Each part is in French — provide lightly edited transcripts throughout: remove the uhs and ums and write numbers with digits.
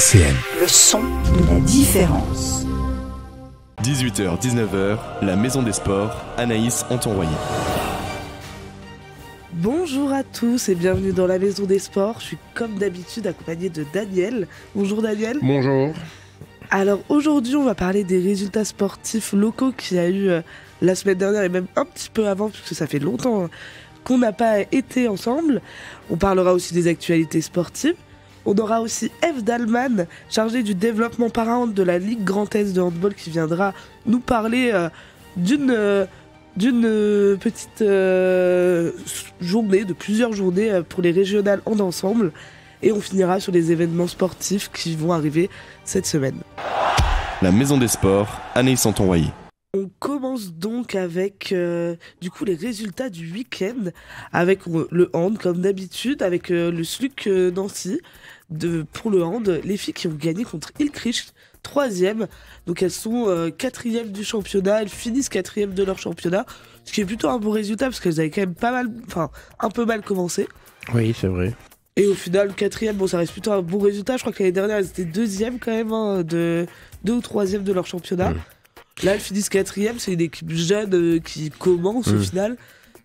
RCN. Le son de la différence. 18h, 19h, la Maison des Sports, Anaïs Anton-Royer. Bonjour à tous et bienvenue dans la Maison des Sports. Je suis comme d'habitude accompagnée de Daniel. Bonjour Daniel. Bonjour. Alors aujourd'hui on va parler des résultats sportifs locaux qu'il y a eu la semaine dernière et même un petit peu avant puisque ça fait longtemps qu'on n'a pas été ensemble. On parlera aussi des actualités sportives. On aura aussi Eve Dalman, chargée du développement para-hand de la Ligue Grand Est de handball, qui viendra nous parler d'une petite journée, de plusieurs journées pour les régionales en ensemble. Et on finira sur les événements sportifs qui vont arriver cette semaine. La Maison des Sports, Anaïs Anton-Royer. On commence donc avec les résultats du week-end, avec le hand comme d'habitude, avec le SLUC Nancy pour le hand, les filles qui ont gagné contre Ilkirch, 3e, donc elles sont 4e du championnat, elles finissent 4e de leur championnat, ce qui est plutôt un bon résultat parce qu'elles avaient quand même un peu mal commencé. Oui, c'est vrai. Et au final, 4e, bon ça reste plutôt un bon résultat, je crois que l'année dernière elles étaient 2e quand même, 2 ou 3e de leur championnat. Là, elles finissent 4e, c'est une équipe jeune qui commence au final.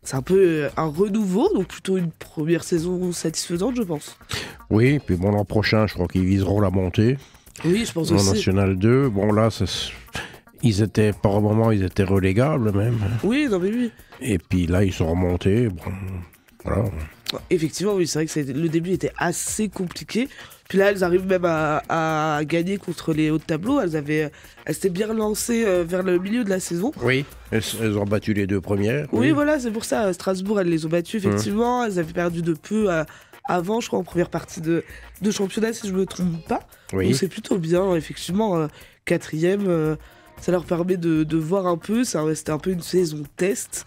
C'est un peu un renouveau, donc plutôt une première saison satisfaisante, je pense. Oui, puis bon, l'an prochain, je crois qu'ils viseront la montée. Oui, je pense en aussi. National 2. Bon, là, par un moment, ils étaient relégables même. Oui, non mais oui. Et puis là, ils sont remontés. Bon, voilà. Effectivement, oui, c'est vrai que le début était assez compliqué. Puis là, elles arrivent même à gagner contre les hauts de tableau. Elles s'étaient bien lancées vers le milieu de la saison. Oui, elles ont battu les deux premières. Oui, voilà, c'est pour ça. Strasbourg, elles les ont battues, effectivement. Elles avaient perdu de peu avant, je crois, en première partie de championnat, si je ne me trompe pas. Oui. Donc c'est plutôt bien, effectivement. 4e, ça leur permet de voir un peu. C'était un peu une saison test.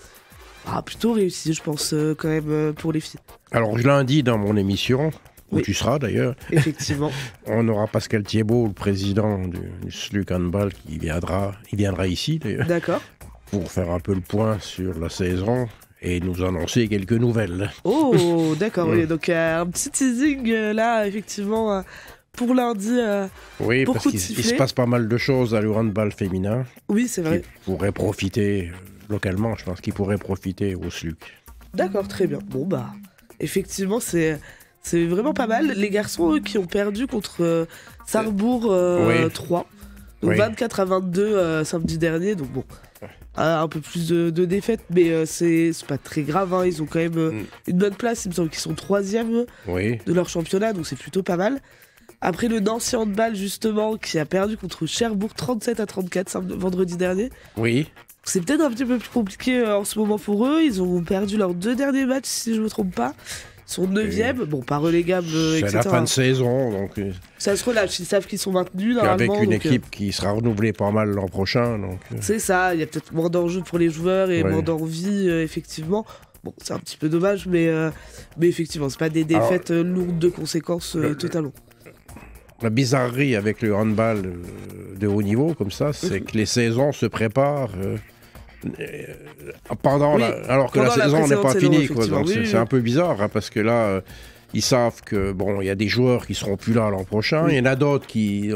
Plutôt réussi, je pense, quand même, pour les filles. Alors, je l'ai dit dans mon émission, où tu seras d'ailleurs. Effectivement. On aura Pascal Thiebaud, le président du SLUC Handball, qui viendra ici d'ailleurs. D'accord. Pour faire un peu le point sur la saison et nous annoncer quelques nouvelles. Oh, d'accord, oui. Donc un petit teasing là, effectivement, pour lundi. Oui, pour parce qu'il se passe pas mal de choses à le handball féminin. Oui, c'est vrai. Qui pourraient profiter localement, je pense qu'ils pourraient profiter au SLUC. D'accord, très bien. Bon, effectivement, c'est vraiment pas mal. Les garçons, eux, qui ont perdu contre Sarrebourg 3. Donc 24-22 samedi dernier. Donc bon, un peu plus de défaites, mais c'est pas très grave. Ils ont quand même une bonne place. Il me semble qu'ils sont 3e de leur championnat, donc c'est plutôt pas mal. Après le Nancy Handball, justement, qui a perdu contre Cherbourg 37-34 vendredi dernier. Oui. C'est peut-être un petit peu plus compliqué en ce moment pour eux. Ils ont perdu leurs 2 derniers matchs, si je me trompe pas. Ils sont 9e, bon, pas relégables, etc. C'est la fin de saison, donc... Ça se relâche, ils savent qu'ils sont maintenus, normalement. Avec une équipe qui sera renouvelée pas mal l'an prochain, donc... C'est ça, il y a peut-être moins d'enjeux pour les joueurs et moins d'envie, effectivement. Bon, c'est un petit peu dommage, mais effectivement, c'est pas des défaites lourdes de conséquences totalement. La bizarrerie avec le handball de haut niveau, comme ça, c'est que les saisons se préparent... alors que la saison n'est pas finie, quoi. Donc c'est un peu bizarre, parce que là, ils savent que il y a des joueurs qui seront plus là l'an prochain, il y en a d'autres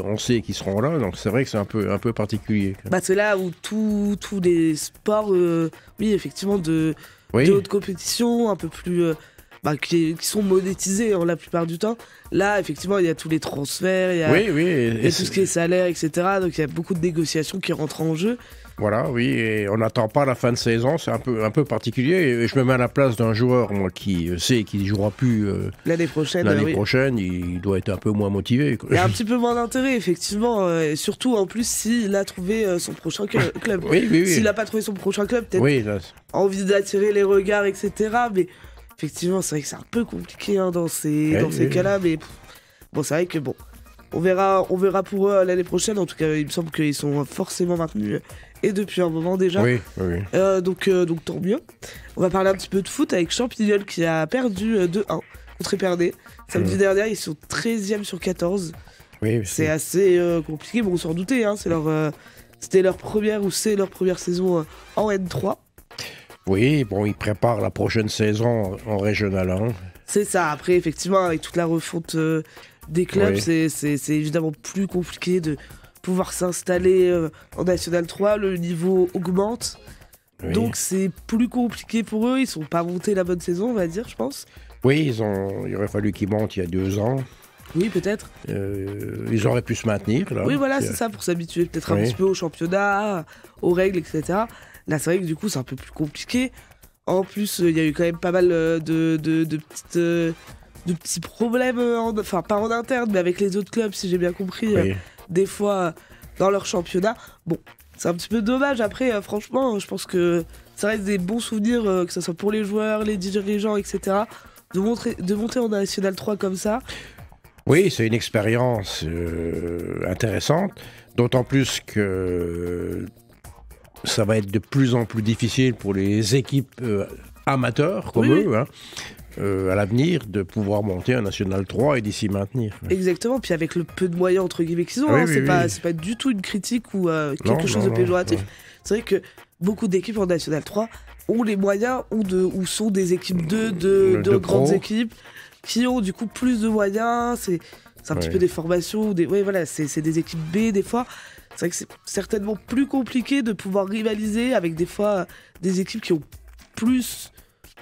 on sait qu'ils seront là, donc c'est vrai que c'est un peu particulier. C'est là où tous les sports, effectivement, de haute compétition, un peu plus... qui sont monétisés la plupart du temps. Là, effectivement, il y a tous les transferts, il y a tout ce qui est salaire, etc. Donc il y a beaucoup de négociations qui rentrent en jeu. Voilà, oui, et on n'attend pas la fin de saison, c'est un peu particulier. Et je me mets à la place d'un joueur, moi, qui sait qu'il ne jouera plus l'année prochaine. Prochaine, il doit être un peu moins motivé, quoi. Il y a un petit peu moins d'intérêt, effectivement. Et surtout, en plus, s'il a trouvé son prochain club. S'il n'a pas trouvé son prochain club, peut-être envie d'attirer les regards, etc. Mais effectivement, c'est vrai que c'est un peu compliqué dans ces cas-là. Mais c'est vrai que on verra pour eux l'année prochaine. En tout cas, il me semble qu'ils sont forcément maintenus. Et depuis un moment déjà. Oui. Donc tant mieux. On va parler un petit peu de foot avec Champignol qui a perdu 2-1 contre Épernay. Samedi dernier, ils sont 13e sur 14. Oui, c'est assez compliqué. Bon, on s'en doutait. C'était leur première saison en N3. Oui, ils préparent la prochaine saison en Régional 1. C'est ça. Après, effectivement, avec toute la refonte des clubs, c'est évidemment plus compliqué de pouvoir s'installer en National 3, le niveau augmente. Oui. Donc c'est plus compliqué pour eux, ils sont pas montés la bonne saison, on va dire, je pense. Oui, il aurait fallu qu'ils montent il y a 2 ans. Oui, peut-être. Ils auraient pu se maintenir. Là. Oui, voilà, c'est ça, pour s'habituer peut-être un petit peu au championnat, aux règles, etc. Là, c'est vrai que du coup, c'est un peu plus compliqué. En plus, il y a eu quand même pas mal de petits problèmes, enfin pas en interne, mais avec les autres clubs, si j'ai bien compris, des fois dans leur championnat. Bon, c'est un petit peu dommage. Après, franchement, je pense que ça reste des bons souvenirs, que ce soit pour les joueurs, les dirigeants, etc. De monter en National 3 comme ça. Oui, c'est une expérience intéressante, d'autant plus que ça va être de plus en plus difficile pour les équipes amateurs comme eux, hein, à l'avenir, de pouvoir monter en National 3 et d'y s'y maintenir. Exactement, puis avec le peu de moyens entre guillemets qu'ils ont, c'est pas du tout une critique ou quelque chose de péjoratif. C'est vrai que beaucoup d'équipes en National 3 ont les moyens ou sont des équipes de grandes équipes qui ont du coup plus de moyens, c'est un petit peu des formations, c'est des équipes B des fois. C'est vrai que c'est certainement plus compliqué de pouvoir rivaliser avec des fois des équipes qui ont plus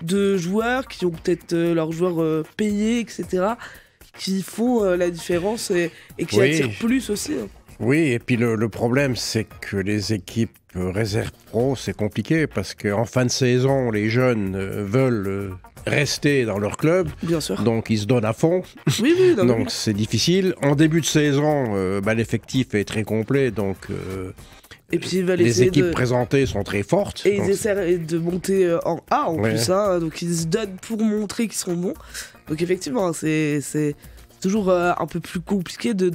de joueurs, qui ont peut-être leurs joueurs payés, etc., qui font la différence et qui attirent plus aussi. Hein. Oui, et puis le problème, c'est que les équipes réserve pro, c'est compliqué parce qu'en fin de saison, les jeunes veulent rester dans leur club. Bien sûr. Donc ils se donnent à fond. Oui, donc c'est difficile. En début de saison, l'effectif est très complet, donc et puis, les équipes présentées sont très fortes. Et ils essaient de monter en A en plus, hein, donc ils se donnent pour montrer qu'ils sont bons. Donc effectivement, c'est toujours un peu plus compliqué de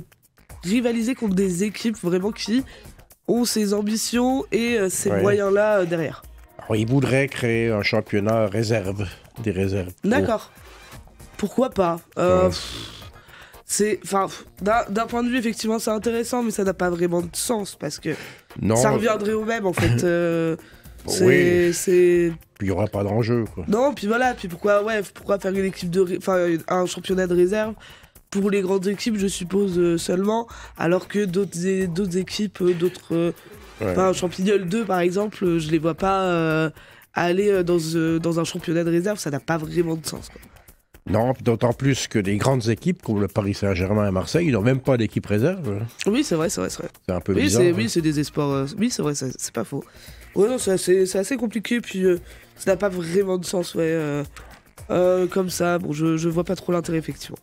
rivaliser contre des équipes vraiment qui ont ces ambitions et ces moyens-là derrière. Alors, ils voudraient créer un championnat réserve, des réserves. D'accord. Pourquoi pas d'un point de vue, effectivement, c'est intéressant, mais ça n'a pas vraiment de sens parce que ça reviendrait au même, en fait. Puis il n'y aura pas d'enjeu, quoi. Non, puis voilà. Puis pourquoi faire une équipe un championnat de réserve pour les grandes équipes, je suppose, seulement, alors que d'autres équipes, Champignol 2, par exemple, je les vois pas aller dans un championnat de réserve, ça n'a pas vraiment de sens, quoi. Non, d'autant plus que les grandes équipes, comme le Paris Saint-Germain et Marseille, ils n'ont même pas d'équipe réserve. Oui, c'est vrai. C'est un peu bizarre. Oui, c'est des espoirs. Oui, c'est vrai, c'est pas faux. Ouais, non, c'est assez compliqué, puis ça n'a pas vraiment de sens, comme ça, bon, je vois pas trop l'intérêt, effectivement.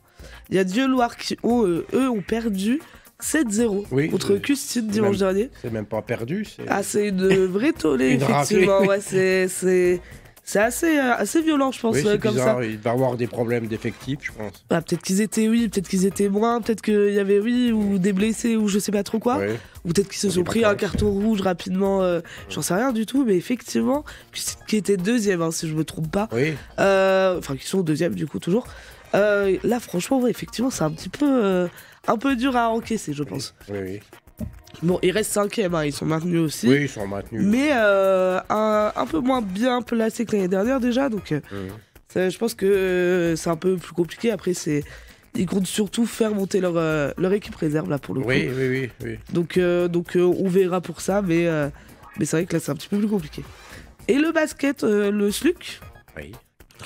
Il y a Dieu-Loire qui, eux, ont perdu 7-0 contre Custine dimanche dernier. C'est même pas perdu. C'est une vraie tollée, effectivement. C'est assez violent, je pense, comme bizarre. Ça. Il va y avoir des problèmes d'effectifs, je pense. Peut-être qu'ils étaient moins, peut-être qu'il y avait ou des blessés, ou je sais pas trop quoi. Ou peut-être qu'ils se sont pris un carton rouge rapidement, j'en sais rien du tout, mais effectivement, qui était deuxième, hein, si je me trompe pas. Qui sont deuxième, du coup, toujours. Là, franchement, effectivement, c'est un peu dur à encaisser, je pense. Oui. Bon, ils restent 5e, hein, ils sont maintenus aussi. Oui, ils sont maintenus. Mais un peu moins bien placés que l'année dernière déjà, donc je pense que c'est un peu plus compliqué. Après, ils comptent surtout faire monter leur équipe réserve, là, pour le coup. Oui. Donc on verra pour ça, mais c'est vrai que là, c'est un petit peu plus compliqué. Et le basket, le SLUC,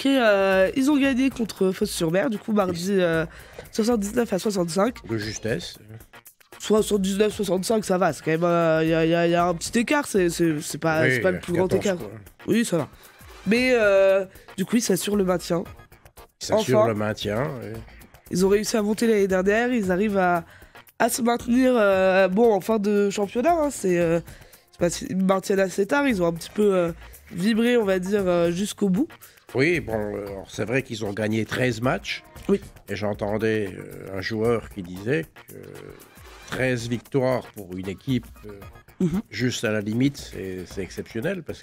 ils ont gagné contre Fos-sur-Mer, du coup, mardi 79-65. De justesse. 79-65, ça va, c'est quand même. Il y a un petit écart, c'est pas le plus grand écart. Quoi. Oui, ça va. Mais du coup, ils s'assurent le maintien. Le maintien. Ils ont réussi à monter l'année dernière, ils arrivent à se maintenir en fin de championnat. Hein, ils maintiennent assez tard, ils ont un petit peu vibré, on va dire, jusqu'au bout. Oui, c'est vrai qu'ils ont gagné 13 matchs. Oui. Et j'entendais un joueur qui disait que 13 victoires pour une équipe juste à la limite, c'est exceptionnel parce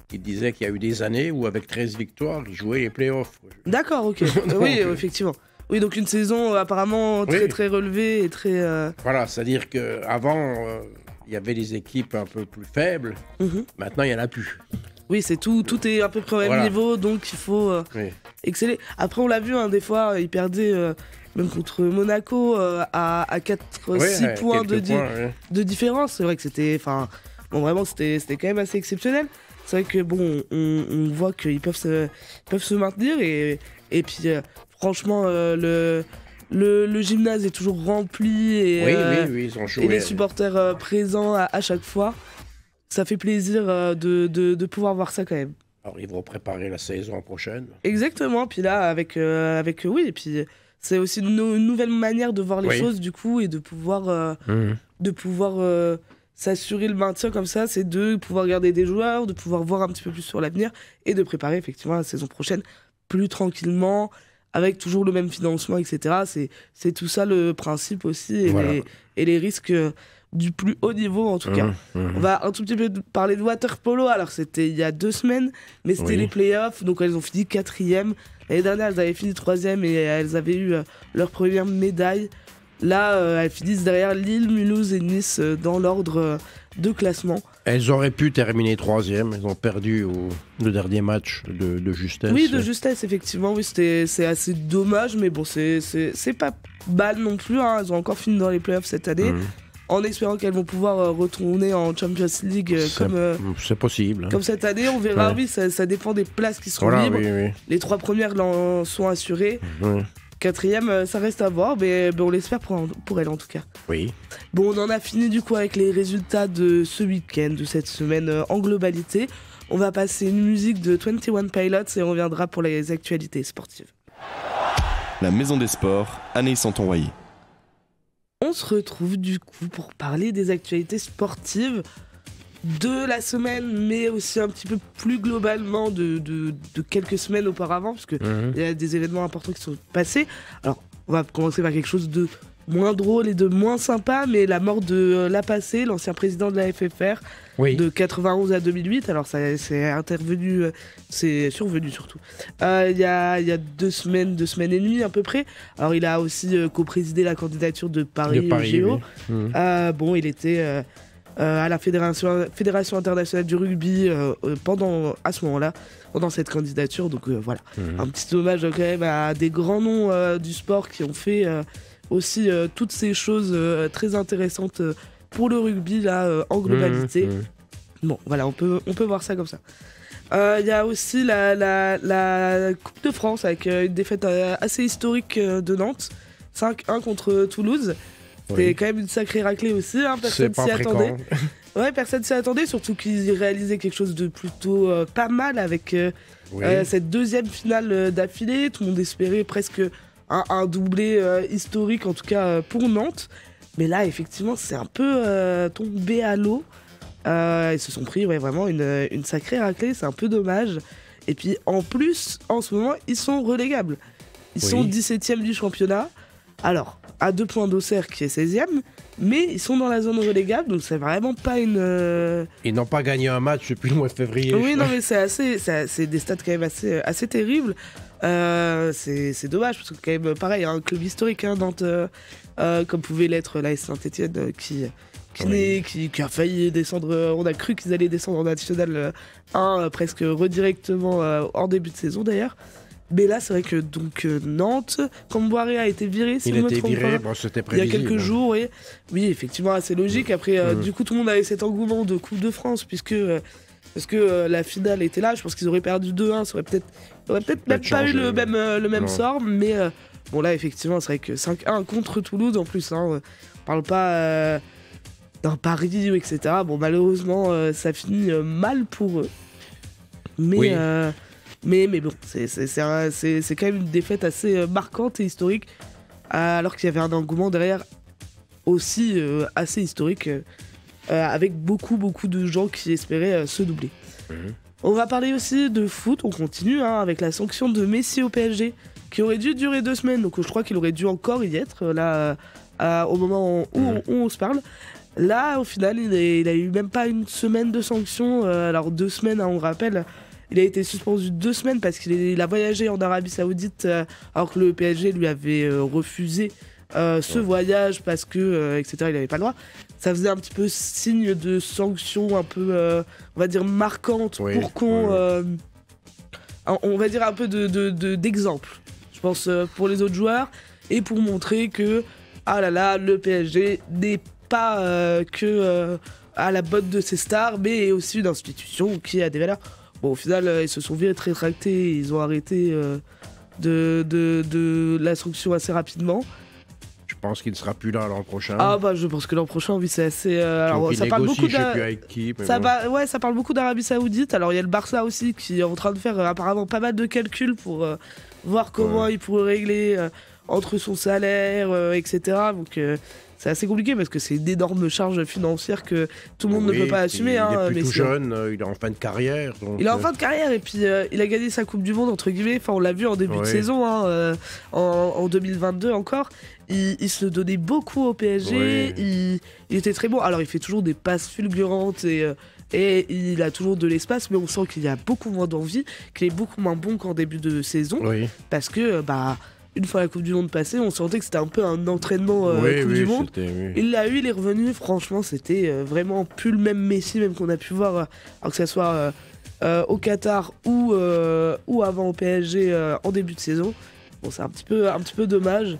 qu'il disait qu'il y a eu des années où avec 13 victoires, ils jouaient les playoffs. D'accord, ok. Oui, effectivement. Oui, donc une saison apparemment très très relevée et très... Voilà, c'est-à-dire qu'avant, il y avait des équipes un peu plus faibles. Maintenant, il n'y en a plus. Oui, c'est tout est à peu près au même niveau, donc il faut exceller. Après, on l'a vu, hein, des fois, ils perdaient même contre Monaco, à 4-6 points de différence. C'est vrai que c'était vraiment quand même assez exceptionnel. C'est vrai que bon, on voit qu'ils peuvent se maintenir et puis franchement le gymnase est toujours rempli et, ils ont joué, et les supporters présents à chaque fois. Ça fait plaisir de pouvoir voir ça quand même. Alors ils vont préparer la saison prochaine. Exactement, puis là avec oui, et puis c'est aussi une nouvelle manière de voir les choses du coup et de pouvoir s'assurer le maintien comme ça, c'est de pouvoir garder des joueurs, de pouvoir voir un petit peu plus sur l'avenir et de préparer effectivement la saison prochaine plus tranquillement, avec toujours le même financement, etc. C'est tout ça le principe aussi et les risques du plus haut niveau en tout cas. On va un tout petit peu parler de water-polo. Alors c'était il y a 2 semaines, mais c'était les playoffs, donc elles ont fini 4e. L'année dernière, elles avaient fini 3e et elles avaient eu leur première médaille. Là, elles finissent derrière Lille, Mulhouse et Nice dans l'ordre de classement. Elles auraient pu terminer 3e, elles ont perdu le dernier match de justesse. Oui, de justesse, effectivement. Oui, c'est assez dommage, mais bon, c'est pas mal non plus. Hein. Elles ont encore fini dans les playoffs cette année. En espérant qu'elles vont pouvoir retourner en Champions League c'est possible. Comme cette année, on verra. Oui, ça dépend des places qui seront libres. Oui. Les 3 premières sont assurées. 4e, ça reste à voir, mais on l'espère pour elle en tout cas. Oui. Bon, on en a fini du coup avec les résultats de ce week-end, de cette semaine en globalité. On va passer une musique de 21 Pilots et on reviendra pour les actualités sportives. La Maison des Sports, Anaïs Santon-Royer. On se retrouve du coup pour parler des actualités sportives de la semaine, mais aussi un petit peu plus globalement de quelques semaines auparavant, parce qu'il y a des événements importants qui sont passés. Alors, on va commencer par quelque chose de moins drôle et de moins sympa, mais la mort de Lapassé, l'ancien président de la FFR, de 91 à 2008. Alors, c'est survenu surtout. Il y a 2 semaines et demie à peu près. Alors, il a aussi co-présidé la candidature de Paris Géo. Bon, il était à la Fédération internationale du rugby à ce moment-là, pendant cette candidature. Donc voilà, un petit hommage quand même à des grands noms du sport qui ont fait aussi toutes ces choses très intéressantes pour le rugby là en globalité. Bon, voilà, on peut voir ça comme ça. Il y a aussi la Coupe de France avec une défaite assez historique de Nantes, 5-1 contre Toulouse. C'était quand même une sacrée raclée aussi, hein. Personne s'y attendait. Personne s'y attendait, surtout qu'ils réalisaient quelque chose de plutôt pas mal avec cette 2e finale d'affilée. Tout le monde espérait presque un doublé historique, en tout cas pour Nantes. Mais là, effectivement, c'est un peu tombé à l'eau. Ils se sont pris vraiment une sacrée raclée, c'est un peu dommage. Et puis en plus, en ce moment, ils sont relégables. Ils sont 17e du championnat. Alors, à 2 points d'Auxerre qui est 16e, mais ils sont dans la zone relégable, donc c'est vraiment pas une... Ils n'ont pas gagné un match depuis le mois de février. Oui, non, mais c'est des stats quand même assez terribles. C'est dommage, parce que quand même, pareil, un club historique, hein, Nantes, comme pouvait l'être l'AS Saint-Etienne, qui a failli descendre, on a cru qu'ils allaient descendre en National 1 presque redirectement en début de saison d'ailleurs. Mais là, c'est vrai que donc Nantes, Camboiré a été viré, si je me trompe pas. Bon, c'était prévisible. Il y a quelques jours, oui, effectivement, assez logique. Après, du coup, tout le monde avait cet engouement de Coupe de France, parce que la finale était là. Je pense qu'ils auraient perdu 2-1, ça aurait peut-être même pas eu le même sort. Mais bon, là, effectivement, c'est vrai que 5-1 contre Toulouse, en plus, hein, on parle pas d'un Paris, etc. Bon, malheureusement, ça finit mal pour eux. Mais bon, c'est quand même une défaite assez marquante et historique, alors qu'il y avait un engouement derrière aussi assez historique, avec beaucoup de gens qui espéraient se doubler. On va parler aussi de foot, on continue avec la sanction de Messi au PSG, qui aurait dû durer 2 semaines, donc je crois qu'il aurait dû encore y être, là, au moment où on se parle. Là, au final, il a eu même pas 1 semaine de sanction, alors 2 semaines, on rappelle. Il a été suspendu 2 semaines parce qu'il a voyagé en Arabie Saoudite alors que le PSG lui avait refusé ce voyage parce que, etc., il n'avait pas le droit. Ça faisait un petit peu signe de sanction un peu, on va dire, marquante pour qu'on... on va dire un peu d'exemple, je pense, pour les autres joueurs. et pour montrer que, ah là là, le PSG n'est pas que à la botte de ses stars, mais est aussi une institution qui a des valeurs. Bon, au final, ils se sont vite rétractés, ils ont arrêté de l'instruction assez rapidement. Je pense qu'il ne sera plus là l'an prochain. Ah bah je pense que l'an prochain, oui, c'est assez... alors, ça parle beaucoup ça parle beaucoup d'Arabie Saoudite. Alors il y a le Barça aussi qui est en train de faire apparemment pas mal de calculs pour voir comment il pourrait régler entre son salaire, etc. Donc c'est assez compliqué parce que c'est une énorme charge financière que tout le monde ne peut pas assumer. Il est plus tout jeune, il est en fin de carrière. Donc il est en fin de carrière et puis il a gagné sa Coupe du Monde, entre guillemets. Enfin, on l'a vu en début de saison, en 2022 encore. Il se donnait beaucoup au PSG, il était très bon. Alors il fait toujours des passes fulgurantes et il a toujours de l'espace, mais on sent qu'il y a beaucoup moins d'envie, qu'il est beaucoup moins bon qu'en début de saison. Parce que... une fois la Coupe du Monde passée, on sentait que c'était un peu un entraînement Coupe du Monde. Il l'a eu, il est revenu. Franchement, c'était vraiment plus le même Messi, même qu'on a pu voir, alors que ce soit au Qatar ou avant au PSG en début de saison. Bon, c'est un petit peu dommage.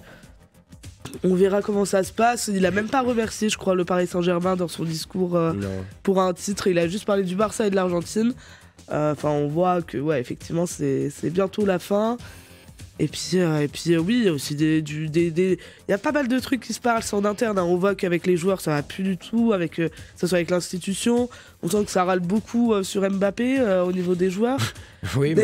On verra comment ça se passe. Il a même pas remercié, je crois, le Paris Saint-Germain dans son discours pour un titre. Il a juste parlé du Barça et de l'Argentine. Enfin, on voit que, effectivement, c'est bientôt la fin. Et puis oui, il y a aussi il y a pas mal de trucs qui se parlent en interne. On voit qu'avec les joueurs, ça va plus du tout, que ce soit avec l'institution. On sent que ça râle beaucoup sur Mbappé au niveau des joueurs. Oui,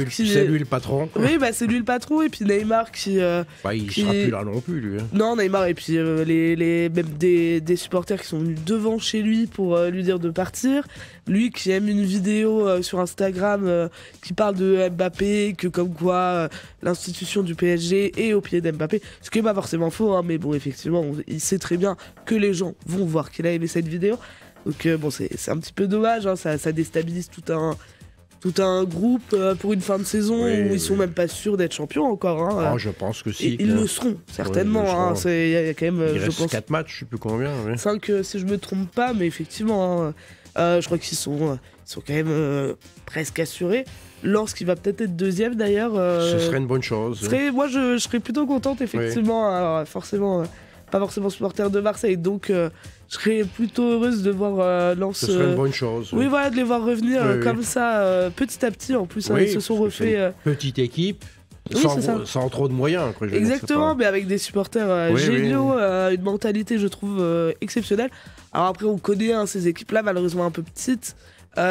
c'est lui le patron. Oui, c'est lui le patron. Et puis Neymar qui... il sera plus là non plus, lui. Non, Neymar, et puis même des supporters qui sont venus devant chez lui pour lui dire de partir. Lui qui aime une vidéo sur Instagram qui parle de Mbappé, que comme quoi l'institution du PSG est au pied d'Mbappé. Ce qui n'est pas forcément faux, mais bon, effectivement, il sait très bien que les gens vont voir qu'il a aimé cette vidéo. Donc bon, c'est un petit peu dommage, ça déstabilise tout un groupe pour une fin de saison où ils sont même pas sûrs d'être champions encore. Je pense que si. Ils le seront, certainement. Il y a quand même, il reste 4 matchs, je sais plus combien. 5 si je me trompe pas, mais effectivement, je crois qu'ils sont quand même presque assurés. Lens qui va peut-être être deuxième d'ailleurs. Ce serait une bonne chose. Moi, je serais plutôt contente, effectivement. Alors, forcément, pas forcément supporter de Marseille, donc je serais plutôt heureuse de voir Lens. Ce serait une bonne chose. Oui, voilà, de les voir revenir comme ça, petit à petit. En plus, ils se sont refaits. Petite équipe. Sans trop de moyens. Exactement, mais avec des supporters géniaux, une mentalité, je trouve, exceptionnelle. Alors après, on connaît ces équipes-là, malheureusement un peu petites.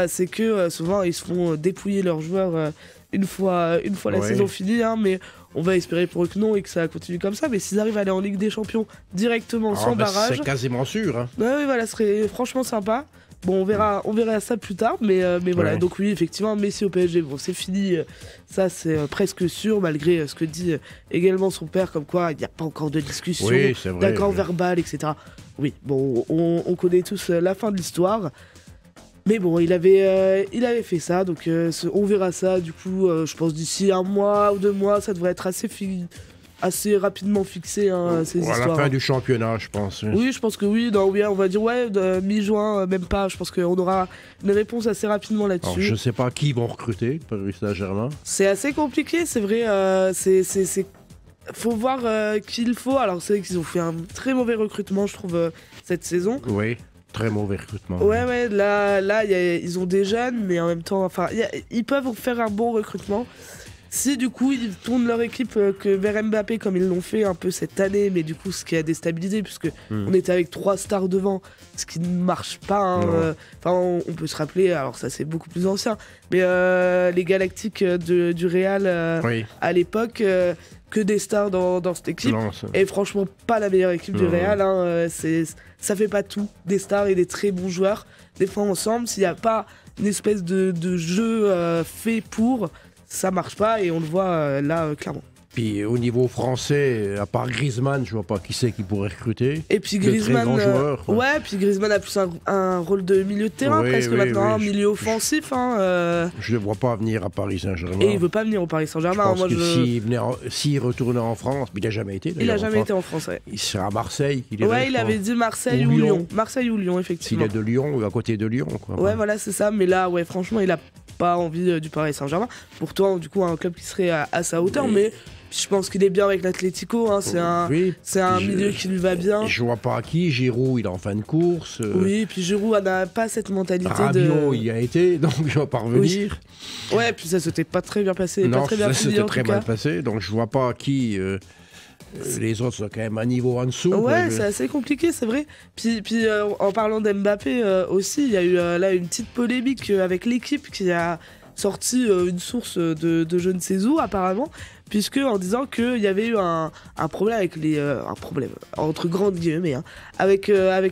C'est que souvent, ils se font dépouiller leurs joueurs une fois la saison finie. Mais on va espérer pour eux que non et que ça continue comme ça. Mais s'ils arrivent à aller en Ligue des Champions directement sans barrage... C'est quasiment sûr. Oui, voilà, ce serait franchement sympa. Bon, on verra ça plus tard, mais voilà. Donc oui, effectivement, Messi au PSG, bon, c'est fini. Ça, c'est presque sûr, malgré ce que dit également son père, comme quoi il n'y a pas encore de discussion, d'accord verbal, etc. Oui, bon, on connaît tous la fin de l'histoire. Mais bon, il avait fait ça, donc on verra ça. Du coup, je pense d'ici 1 mois ou 2 mois, ça devrait être assez rapidement fixé, ces histoires. À la fin du championnat, je pense. Oui, je pense que oui. On va dire mi-juin, même pas. Je pense qu'on aura une réponse assez rapidement là-dessus. Alors, je ne sais pas qui vont recruter, Paris Saint-Germain. C'est assez compliqué, c'est vrai. Faut voir qui il faut. Alors, c'est vrai qu'ils ont fait un très mauvais recrutement, je trouve, cette saison. Oui. Très mauvais recrutement. Ouais, là ils ont des jeunes, mais en même temps, ils peuvent faire un bon recrutement. Si du coup ils tournent leur équipe vers Mbappé comme ils l'ont fait un peu cette année, mais du coup ce qui a déstabilisé, puisque on était avec 3 stars devant, ce qui ne marche pas. On peut se rappeler, alors ça c'est beaucoup plus ancien, mais les Galactiques du Real à l'époque, que des stars dans cette équipe. Et franchement, pas la meilleure équipe du Real. Ça fait pas tout. Des stars et des très bons joueurs. Des fois ensemble, s'il n'y a pas une espèce de jeu fait pour, ça marche pas, et on le voit là clairement. Puis au niveau français, à part Griezmann, je vois pas qui c'est qui pourrait recruter. Et puis Griezmann, puis Griezmann a plus un rôle de milieu de terrain maintenant, milieu offensif. Je ne vois pas venir à Paris Saint-Germain. Et il veut pas venir au Paris Saint-Germain. Je pense que s'il retournait en France, mais il n'a jamais été. Il n'a jamais été en France. Il sera à Marseille. Il avait dit Marseille ou Lyon. Marseille ou Lyon, effectivement. S'il est de Lyon ou à côté de Lyon. Ouais, voilà, c'est ça. Mais là, franchement, il a pas envie du Paris Saint-Germain. Pourtant, du coup, un club qui serait à sa hauteur, mais Je pense qu'il est bien avec l'Atlético, hein. C'est un milieu qui lui va bien. Je vois pas à qui, Giroud, il est en fin de course. Oui, puis Giroud n'a pas cette mentalité Rabiot, il y a été, donc il va pas revenir. Oui. Ouais, puis ça s'était pas très bien passé. Non, pas très bien c'était très mal passé, donc je vois pas à qui... les autres sont quand même un niveau en dessous. Ouais, c'est assez compliqué, c'est vrai. Puis en parlant d'Mbappé aussi, il y a eu là une petite polémique avec l'équipe qui a sorti une source de je ne sais où apparemment, puisque en disant qu'il y avait eu un problème avec un problème entre grandes guillemets avec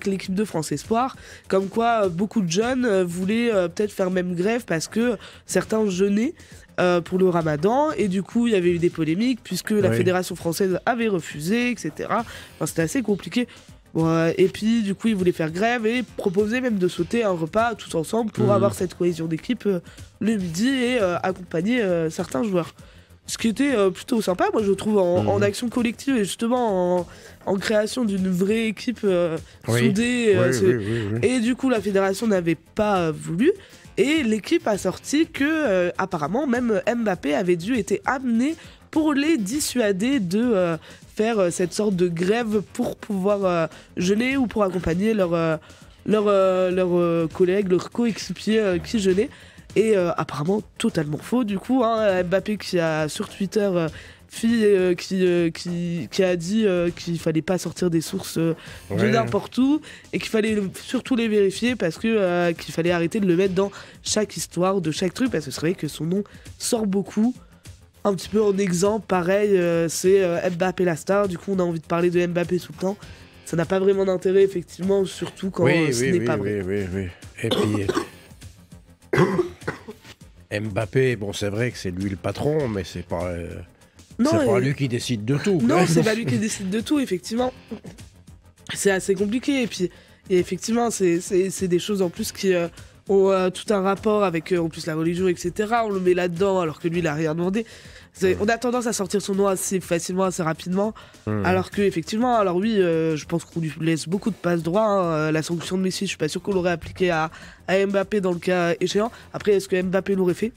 l'équipe de France Espoir, comme quoi beaucoup de jeunes voulaient peut-être faire même grève parce que certains jeûnaient pour le Ramadan, et du coup il y avait eu des polémiques puisque la fédération française avait refusé, etc. Enfin, c'était assez compliqué. Et puis du coup ils voulaient faire grève et proposer même de sauter un repas tous ensemble pour avoir cette cohésion d'équipe le midi et accompagner certains joueurs. Ce qui était plutôt sympa, moi je trouve, en action collective et justement en création d'une vraie équipe soudée. Et du coup la fédération n'avait pas voulu. Et l'équipe a sorti que, apparemment, même Mbappé avait dû être amené pour les dissuader de faire cette sorte de grève pour pouvoir jeûner ou pour accompagner leurs collègues, leurs coéquipiers qui jeûnaient. Et apparemment, totalement faux, du coup. Mbappé qui a sur Twitter... qui a dit qu'il fallait pas sortir des sources de n'importe où et qu'il fallait surtout les vérifier parce que qu'il fallait arrêter de le mettre dans chaque histoire de chaque truc, parce que c'est vrai que son nom sort beaucoup. Un petit peu en exemple, pareil, c'est Mbappé la star, du coup on a envie de parler de Mbappé tout le temps. Ça n'a pas vraiment d'intérêt, effectivement, surtout quand ce n'est pas vrai. Oui. Et puis Mbappé, bon, c'est vrai que c'est lui le patron, mais c'est pas... c'est pas lui qui décide de tout. Non, c'est pas lui qui décide de tout, effectivement. C'est assez compliqué. Et puis, effectivement, c'est des choses en plus qui ont tout un rapport avec en plus la religion, etc. On le met là-dedans alors que lui, il a rien demandé. On a tendance à sortir son nom assez facilement, assez rapidement. Alors que, effectivement, alors oui, je pense qu'on lui laisse beaucoup de passe droit. La sanction de Messi, je suis pas sûr qu'on l'aurait appliquée à Mbappé dans le cas échéant. Après, est-ce que Mbappé l'aurait fait?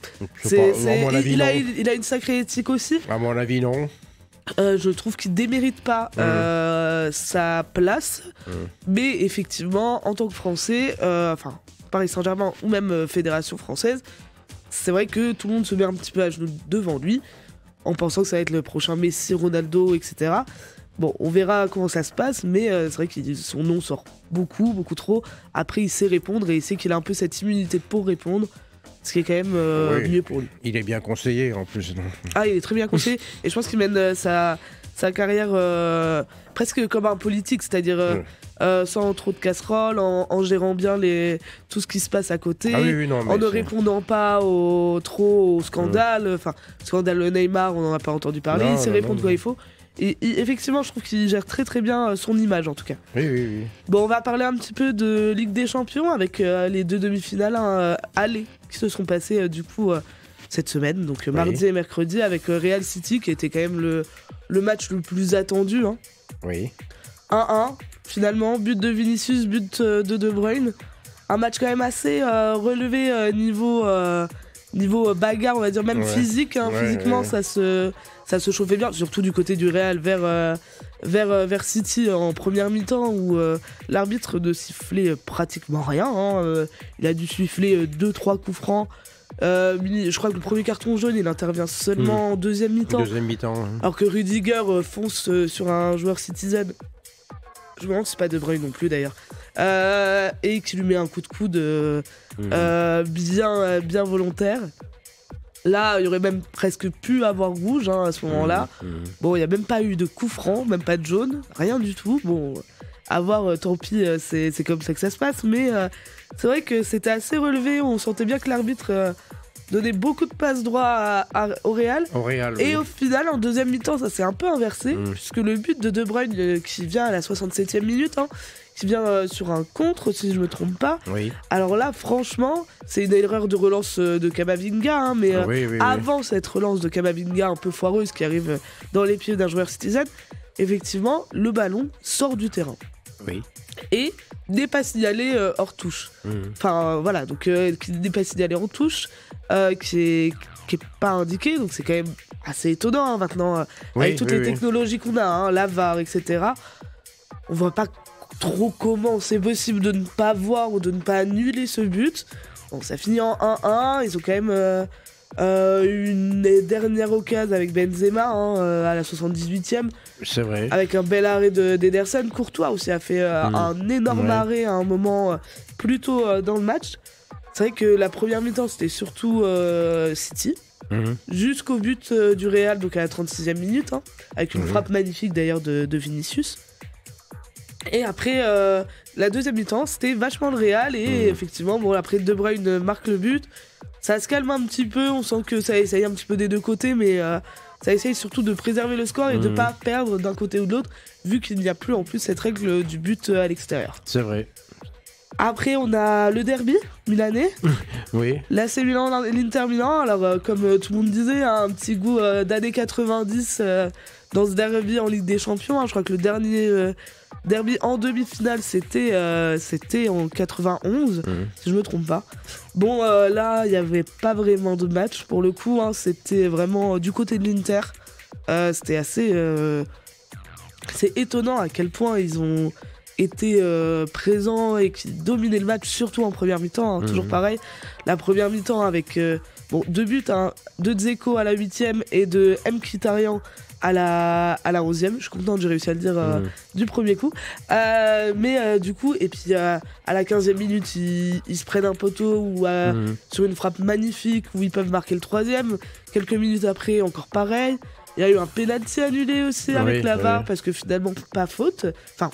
Il a une sacrée éthique aussi. À mon avis, non. Je trouve qu'il démérite pas sa place. Mais effectivement, en tant que Français, enfin, Paris Saint-Germain ou même Fédération française, c'est vrai que tout le monde se met un petit peu à genoux devant lui, en pensant que ça va être le prochain Messi, Ronaldo, etc. Bon, on verra comment ça se passe, mais c'est vrai que son nom sort beaucoup, beaucoup trop. Après, il sait répondre et il sait qu'il a un peu cette immunité pour répondre, ce qui est quand même mieux pour lui. Il est bien conseillé en plus. Il est très bien conseillé, et je pense qu'il mène sa carrière presque comme un politique, c'est-à-dire sans trop de casseroles, en gérant bien tout ce qui se passe à côté, en ne répondant pas trop aux scandales. Enfin, scandale Neymar, on n'en a pas entendu parler, il sait répondre quand il faut. Et effectivement, je trouve qu'il gère très très bien son image en tout cas. Oui. Bon, on va parler un petit peu de Ligue des Champions avec les deux demi-finales allées qui se sont passées du coup cette semaine, donc mardi et mercredi, avec Real City qui était quand même le match le plus attendu. Oui. 1-1, finalement, but de Vinicius, but de De Bruyne. Un match quand même assez relevé niveau bagarre, on va dire, même physique. Physiquement, ça se chauffait bien, surtout du côté du Real vers City en première mi-temps, où l'arbitre ne sifflait pratiquement rien. Il a dû siffler 2-3 coups francs. Je crois que le premier carton jaune, il intervient seulement en deuxième mi-temps. Alors que Rudiger fonce sur un joueur Citizen. Je me demande si c'est pas De Bruyne non plus d'ailleurs. Et qui lui met un coup de coude bien volontaire. Là, il y aurait même presque pu avoir rouge à ce moment-là. Bon, il n'y a même pas eu de coup franc, même pas de jaune, rien du tout. Bon, à voir, tant pis, c'est comme ça que ça se passe. Mais c'est vrai que c'était assez relevé. On sentait bien que l'arbitre donnait beaucoup de passes droits au Real. Et au final, en deuxième mi-temps, ça s'est un peu inversé. Puisque le but de De Bruyne, qui vient à la 67e minute, qui vient sur un contre, si je me trompe pas. Alors là, franchement, c'est une erreur de relance de Camavinga, mais avant cette relance de Camavinga un peu foireuse qui arrive dans les pieds d'un joueur Citizen, effectivement, le ballon sort du terrain. Et n'est pas signalé hors touche. Enfin, voilà, donc qui n'est pas signalé en touche, qui est pas indiqué, donc c'est quand même assez étonnant maintenant, avec toutes les technologies qu'on a, la VAR, etc. On voit pas trop comment c'est possible de ne pas voir ou de ne pas annuler ce but. Bon, ça finit en 1-1, ils ont quand même une dernière occasion avec Benzema à la 78e. C'est vrai. Avec un bel arrêt d'Ederson. Courtois aussi a fait un énorme arrêt à un moment plus tôt dans le match. C'est vrai que la première mi-temps c'était surtout City. Jusqu'au but du Real, donc à la 36e minute, avec une frappe magnifique d'ailleurs de Vinicius. Et après, la deuxième mi-temps, c'était vachement le Real. Et effectivement, bon, après De Bruyne marque le but. Ça se calme un petit peu. On sent que ça essaye un petit peu des deux côtés. Mais ça essaye surtout de préserver le score et de ne pas perdre d'un côté ou de l'autre. Vu qu'il n'y a plus en plus cette règle du but à l'extérieur. C'est vrai. Après, on a le derby milanais. Oui. L'AC Milan, l'Inter Milan. Alors, comme tout le monde disait, un petit goût d'années 90 dans ce derby en Ligue des Champions. Je crois que le dernier derby en demi-finale, c'était en 91, si je me trompe pas. Bon, là, il n'y avait pas vraiment de match pour le coup. C'était vraiment du côté de l'Inter. C'était assez... c'est étonnant à quel point ils ont été présents et qui dominaient le match, surtout en première mi-temps. Toujours pareil. La première mi-temps avec 2 buts, de Dzeko à la 8e et de Mkhitaryan à la 11e. Je suis content, j'ai réussi à le dire du premier coup. Mais du coup, et puis à la 15e minute, ils se prennent un poteau ou sur une frappe magnifique où ils peuvent marquer le 3e. Quelques minutes après, encore pareil. Il y a eu un penalty annulé aussi avec la VAR parce que finalement, pas faute. Enfin,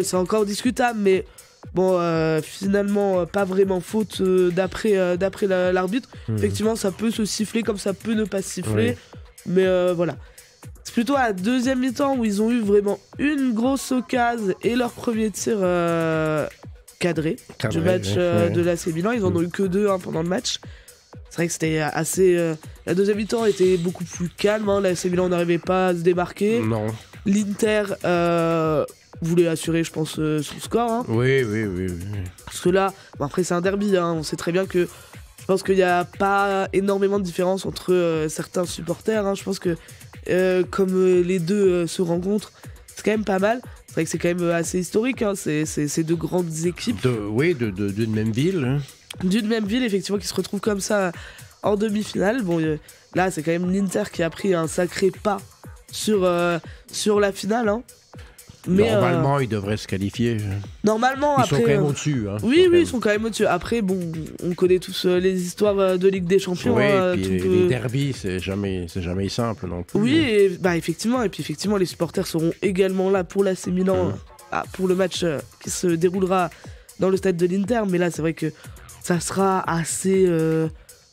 c'est encore discutable, mais bon, finalement, pas vraiment faute d'après l'arbitre. Effectivement, ça peut se siffler comme ça peut ne pas se siffler. Mais voilà. C'est plutôt à la deuxième mi-temps où ils ont eu vraiment une grosse occasion et leur premier tir cadré du match de l'AC Milan. Ils en ont eu que 2 pendant le match. C'est vrai que c'était assez... la deuxième mi-temps était beaucoup plus calme. L'AC Milan n'arrivait pas à se démarquer. Non. L'Inter voulait assurer, je pense, son score. Oui. Parce que là, bon, après c'est un derby. On sait très bien que je pense qu'il n'y a pas énormément de différence entre certains supporters. Je pense que comme les deux se rencontrent, c'est quand même pas mal. C'est vrai que c'est quand même assez historique. C'est 2 grandes équipes. D'une même ville. D'une même ville, effectivement, qui se retrouvent comme ça en demi-finale. Bon, là, c'est quand même l'Inter qui a pris un sacré pas sur la finale. Mais normalement, ils devraient se qualifier. Normalement, ils après, sont quand même au-dessus. Oui, ils sont quand même au-dessus. Après, bon, on connaît tous les histoires de Ligue des Champions. Oui, les derbys, c'est jamais simple non plus. Oui, et, effectivement. Et puis, effectivement, les supporters seront également là pour l'AC Milan, pour le match qui se déroulera dans le stade de l'Inter. Mais là, c'est vrai que ça sera assez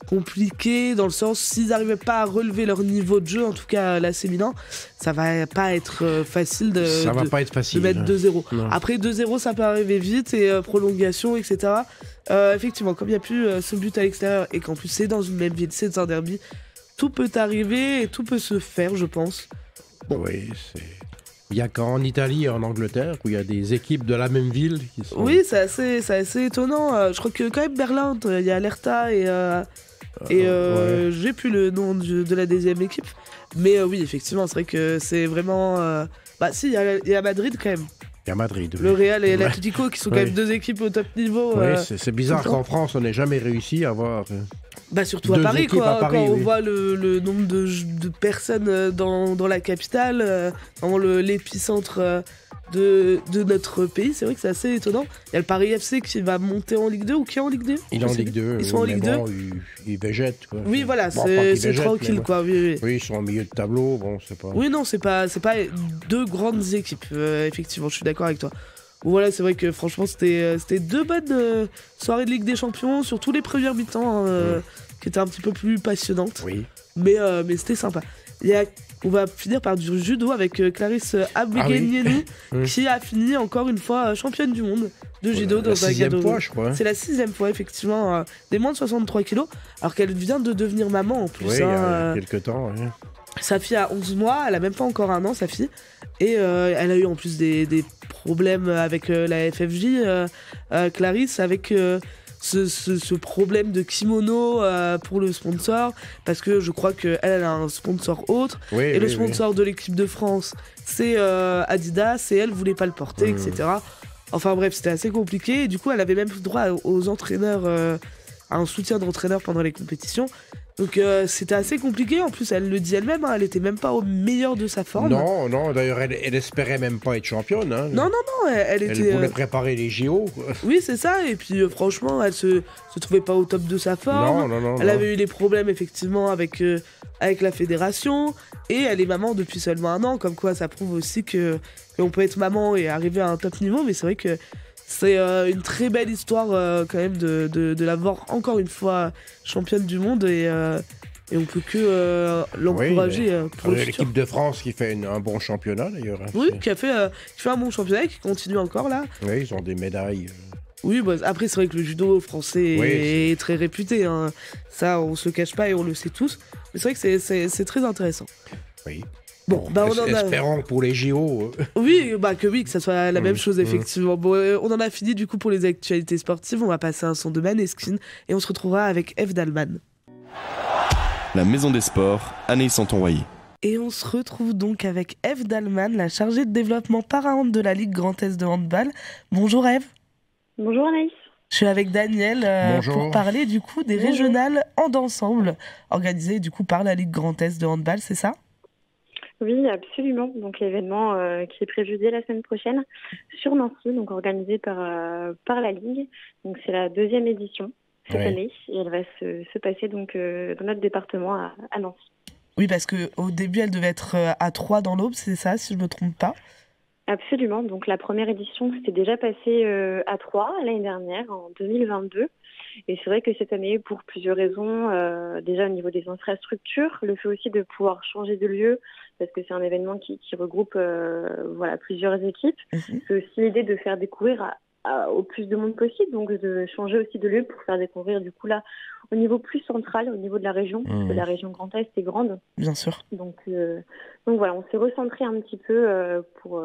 compliqué dans le sens, s'ils n'arrivaient pas à relever leur niveau de jeu, en tout cas l'AC Milan, ça va pas être facile de mettre 2-0. Après 2-0, ça peut arriver vite et prolongation, etc. Effectivement, comme il n'y a plus ce but à l'extérieur et qu'en plus c'est dans une même ville, c'est un derby, tout peut arriver et tout peut se faire, je pense. Bon. Oui, il y a qu'en Italie et en Angleterre où il y a des équipes de la même ville qui sont... Oui, c'est assez étonnant. Je crois que quand même Berlin, il y a l'Hertha et j'ai plus le nom de la deuxième équipe. Mais oui, effectivement, c'est vrai que c'est vraiment... si, il y a Madrid quand même. Il y a Madrid. Le Real et l'Atlético qui sont quand même 2 équipes au top niveau. Oui, c'est bizarre qu'en France, on n'ait jamais réussi à avoir... surtout à Paris, quoi. Quand on voit le nombre de personnes dans la capitale, vraiment l'épicentre de notre pays, c'est vrai que c'est assez étonnant. Il y a le Paris FC qui va monter en Ligue 2 ou qui est en Ligue 2 ? Il est en Ligue 2. Ils sont en Ligue 2. Ils végètent, quoi. Oui, voilà, c'est tranquille, quoi. Oui, ils sont au milieu de tableau, bon, c'est pas... Oui, non, c'est pas 2 grandes équipes, effectivement, je suis d'accord avec toi. Voilà, c'est vrai que franchement, c'était 2 bonnes soirées de Ligue des Champions, sur tous les premières mi-temps, qui étaient un petit peu plus passionnantes. Oui. Mais c'était sympa. On va finir par du judo avec Clarisse Abouguenienou, qui a fini encore une fois championne du monde de judo dans un cadeau. C'est la 6e fois, je crois. C'est la 6e fois, effectivement, des moins de 63 kilos, alors qu'elle vient de devenir maman en plus. Oui, il y a quelques temps. Oui. Sa fille a 11 mois, elle a même pas encore 1 an, sa fille. Et elle a eu en plus des problèmes avec la FFJ, Clarisse, avec ce problème de kimono pour le sponsor, parce que je crois qu'elle a un sponsor autre, et le sponsor de l'équipe de France, c'est Adidas, et elle voulait pas le porter, etc. Enfin bref, c'était assez compliqué, et du coup, elle avait même droit aux entraîneurs, à un soutien d'entraîneur pendant les compétitions. Donc c'était assez compliqué, en plus elle le dit elle-même, elle était même pas au meilleur de sa forme. Non, d'ailleurs elle espérait même pas être championne. Hein. Non, elle voulait préparer les JO. Oui, c'est ça, et puis franchement elle se trouvait pas au top de sa forme. Elle avait eu des problèmes effectivement avec la fédération, et elle est maman depuis seulement 1 an, comme quoi ça prouve aussi qu'on peut être maman et arriver à un top niveau, mais c'est vrai que c'est une très belle histoire quand même de la voir encore une fois championne du monde, et on peut que l'encourager pour le futur. L'équipe de France qui fait un bon championnat d'ailleurs. Hein, oui, qui fait un bon championnat et qui continue encore là. Oui, ils ont des médailles. Oui, après c'est vrai que le judo français est très réputé. Hein. Ça, on se le cache pas et on le sait tous. Mais c'est vrai que c'est très intéressant. Oui. Bon, espérons pour les JO. Oui, que ça soit la même chose, effectivement. Bon, on en a fini du coup pour les actualités sportives. On va passer un son de Maneskin et on se retrouvera avec Eve Dalman. La Maison des Sports, Anaïs Santon-Royer. Et on se retrouve donc avec Eve Dalman, la chargée de développement para-hand de la Ligue Grand Est de handball. Bonjour Eve. Bonjour Anaïs. Je suis avec Daniel pour parler du coup des régionales hand ensemble, organisées du coup par la Ligue Grand Est de handball, c'est ça ? Oui, absolument. Donc l'événement qui est prévu dès la semaine prochaine sur Nancy, donc organisé par la Ligue. Donc c'est la 2e édition cette année, et elle va se passer donc dans notre département à Nancy. Oui, parce qu'au début elle devait être à 3 dans l'Aube, c'est ça, si je me trompe pas. Absolument. Donc la première édition s'était déjà passée à 3 l'année dernière, en 2022. Et c'est vrai que cette année, pour plusieurs raisons, déjà au niveau des infrastructures, le fait aussi de pouvoir changer de lieu, parce que c'est un événement qui regroupe plusieurs équipes. C'est aussi l'idée de faire découvrir au plus de monde possible, donc de changer aussi de lieu pour faire découvrir du coup là au niveau plus central, au niveau de la région, parce que la région Grand Est est grande. Bien sûr. Donc voilà, on s'est recentré un petit peu pour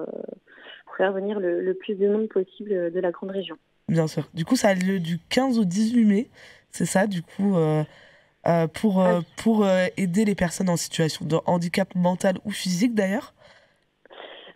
faire venir le plus de monde possible de la grande région. Bien sûr. Du coup, ça a lieu du 15 au 18 mai, c'est ça, du coup, pour aider les personnes en situation de handicap mental ou physique d'ailleurs.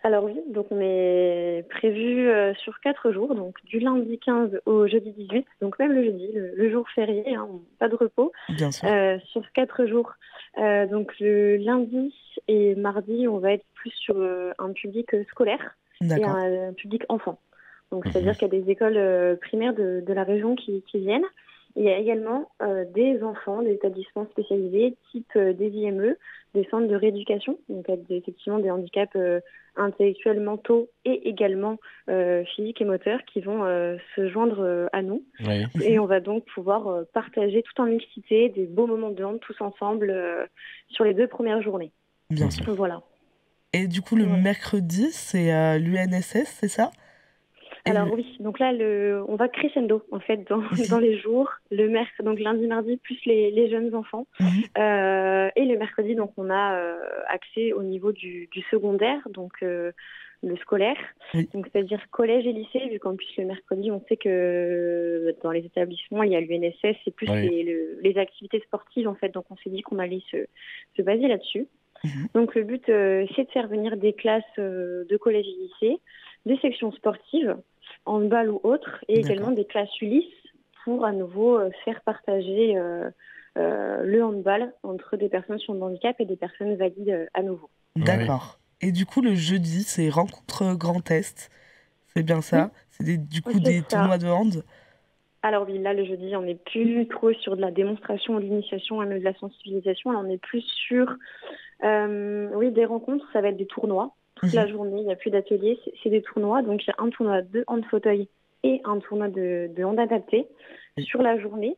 Alors oui, donc on est prévu sur 4 jours, donc du lundi 15 au jeudi 18, donc même le jeudi, le jour férié, hein, pas de repos. Bien sûr. Sur 4 jours. Donc le lundi et mardi, on va être plus sur un public scolaire. D'accord. Et un public enfant. Donc c'est-à-dire qu'il y a des écoles primaires de la région qui viennent. Il y a également des enfants, des établissements spécialisés, type des IME, des centres de rééducation, donc avec effectivement des handicaps intellectuels, mentaux et également physiques et moteurs qui vont se joindre à nous. Oui. Et on va donc pouvoir partager tout en mixité des beaux moments de hand tous ensemble sur les 2 premières journées. Bien sûr. Voilà. Et du coup, le mercredi, c'est l'UNSS, c'est ça ? Alors oui, donc là, on va crescendo en fait dans les jours. Le mercredi, donc lundi, mardi, plus les jeunes enfants. Et le mercredi, donc on a accès au niveau du secondaire, donc le scolaire. Oui. Donc c'est-à-dire collège et lycée, vu qu'en plus le mercredi, on sait que dans les établissements, il y a l'UNSS, c'est plus les activités sportives en fait. Donc on s'est dit qu'on allait se baser là-dessus. Donc le but, c'est de faire venir des classes de collège et lycée, des sections sportives, handball ou autres, et également des classes Ulysse pour à nouveau faire partager le handball entre des personnes sur le handicap et des personnes valides à nouveau. D'accord. Et du coup, le jeudi, c'est rencontre Grand Est, c'est bien ça ? C'est des tournois de hand ? Alors oui, là, le jeudi, on n'est plus trop sur de la démonstration, de l'initiation et même de la sensibilisation. Là, on est plus sur des rencontres. Ça va être des tournois. Toute la journée, il n'y a plus d'ateliers. C'est des tournois. Donc, il y a un tournoi de hand fauteuil et un tournoi de hand adapté sur la journée.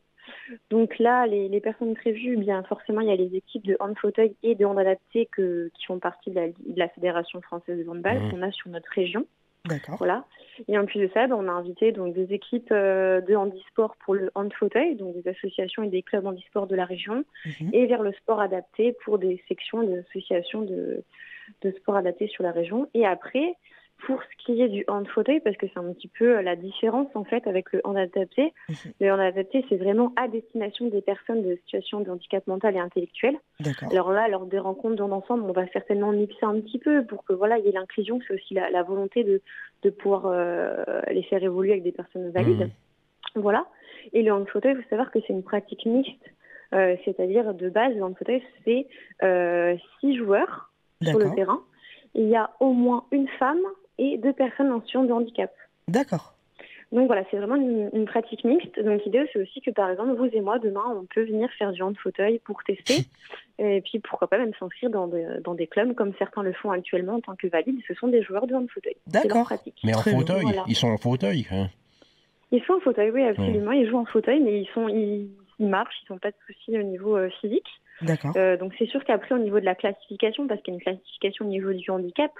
Donc là, les personnes prévues, bien forcément, il y a les équipes de hand fauteuil et de hand adapté qui font partie de la Fédération française de handball qu'on a sur notre région. D'accord. Voilà. Et en plus de ça, on a invité donc des équipes de handisport pour le hand fauteuil, donc des associations et des clubs handisport de la région, et vers le sport adapté pour des sections d'associations de sport adapté sur la région. Et après, pour ce qui est du hand fauteuil, parce que c'est un petit peu la différence en fait avec le hand adapté. Le hand adapté, c'est vraiment à destination des personnes de situation de handicap mental et intellectuel. D'accord. Alors là, lors des rencontres d'ensemble, on va certainement mixer un petit peu pour que il y ait l'inclusion. C'est aussi la volonté de pouvoir les faire évoluer avec des personnes valides. Voilà. Et le hand fauteuil, il faut savoir que c'est une pratique mixte. C'est-à-dire, de base, le hand fauteuil, c'est 6 joueurs sur le terrain. Il y a au moins une femme et 2 personnes en situation de handicap. D'accord. Donc voilà, c'est vraiment une pratique mixte. Donc l'idée, c'est aussi que, par exemple, vous et moi, demain, on peut venir faire du hand fauteuil pour tester. Et puis, pourquoi pas même s'inscrire dans des clubs, comme certains le font actuellement en tant que valides. Ce sont des joueurs de hand fauteuil. D'accord. C'est leur pratique. Mais en fauteuil, voilà. Ils sont en fauteuil. Hein. Ils sont en fauteuil, oui, absolument. Ils jouent en fauteuil, mais ils marchent, ils n'ont pas de soucis au niveau physique. D'accord. Donc c'est sûr qu'après, au niveau de la classification, parce qu'il y a une classification au niveau du handicap,